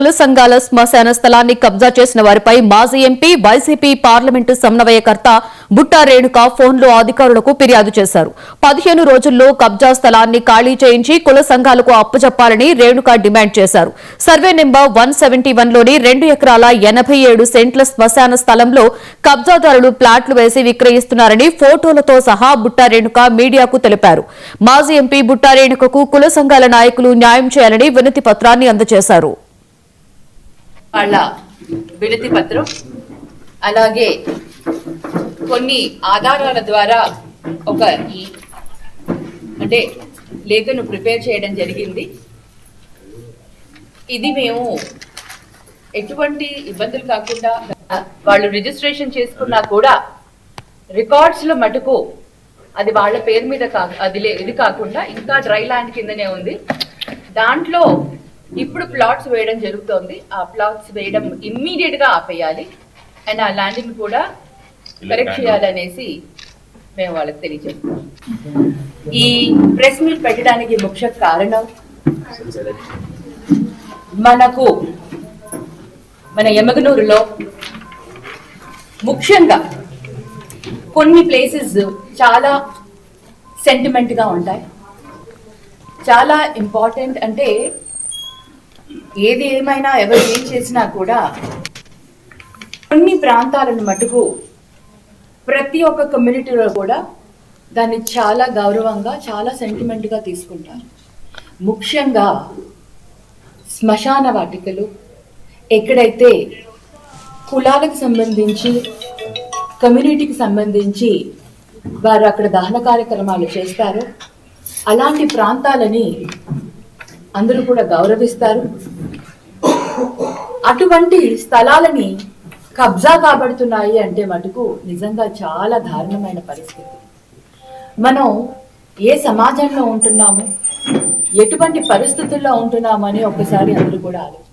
కుల సంఘాల శ్మశాన స్థలాన్ని కబ్జా చేసిన వారిపై మాజీ ఎంపీ వైసీపీ పార్లమెంటు సమన్వయకర్త బుట్టా రేణుక ఫోన్లో అధికారులకు ఫిర్యాదు చేశారు. 15 రోజుల్లో కబ్జా స్థలాన్ని ఖాళీ చేయించి కుల సంఘాలకు అప్పచెప్పాలని రేణుక డిమాండ్ చేశారు. సర్వే నెంబర్ 171లోని 2 ఎకరాల 87 సెంట్ల శ్మశాన స్థలంలో కబ్జాదారులు ప్లాట్లు వేసి విక్రయిస్తున్నారని ఫోటోలతో సహా బుట్టా రేణుక మీడియాకు తెలిపారు. మాజీ ఎంపీ బుట్టా రేణుకకు కుల సంఘాల నాయకులు న్యాయం చేయాలని వినతి పత్రాన్ని అందజేశారు. వాళ్ళ వినతి పత్రం అలాగే కొన్ని ఆధారాల ద్వారా ఒక లేఖను ప్రిపేర్ చేయడం జరిగింది. ఇది మేము ఎటువంటి ఇబ్బందులు కాకుండా వాళ్ళు రిజిస్ట్రేషన్ చేసుకున్నా కూడా రికార్డ్స్ లో మటుకు అది వాళ్ళ పేరు మీద ఇది కాకుండా ఇంకా డ్రై ల్యాండ్ కిందనే ఉంది. దాంట్లో ఇప్పుడు ప్లాట్స్ వేయడం జరుగుతోంది. ఆ ప్లాట్స్ వేయడం ఇమ్మీడియట్ గా ఆపేయాలి అండ్ ఆ ల్యాండింగ్ కూడా కరెక్ట్ చేయాలనేసి మేము వాళ్ళకి తెలియజేస్తాం. ఈ ప్రెస్ మీట్ పెట్టడానికి ముఖ్య కారణం మన ఎమగనూరులో ముఖ్యంగా కొన్ని ప్లేసెస్ చాలా సెంటిమెంట్ గా ఉంటాయి. చాలా ఇంపార్టెంట్ అంటే ఏది ఏమైనా ఎవరు ఏం చేసినా కూడా కొన్ని ప్రాంతాలను మటుకు ప్రతి ఒక్క కమ్యూనిటీలో కూడా దాన్ని చాలా గౌరవంగా చాలా సెంటిమెంట్గా తీసుకుంటారు. ముఖ్యంగా శ్మశాన వాటికలు ఎక్కడైతే కులాలకు సంబంధించి కమ్యూనిటీకి సంబంధించి వారు అక్కడ దహన కార్యక్రమాలు చేస్తారో అలాంటి ప్రాంతాలని అందరూ కూడా గౌరవిస్తారు. అటువంటి స్థలాలని కబ్జా కాబడుతున్నాయి అంటే మటుకు నిజంగా చాలా దారుణమైన పరిస్థితి. మనం ఏ సమాజంలో ఉంటున్నాము, ఎటువంటి పరిస్థితుల్లో ఉంటున్నామని ఒకసారి అందరూ కూడా ఆలోచించారు.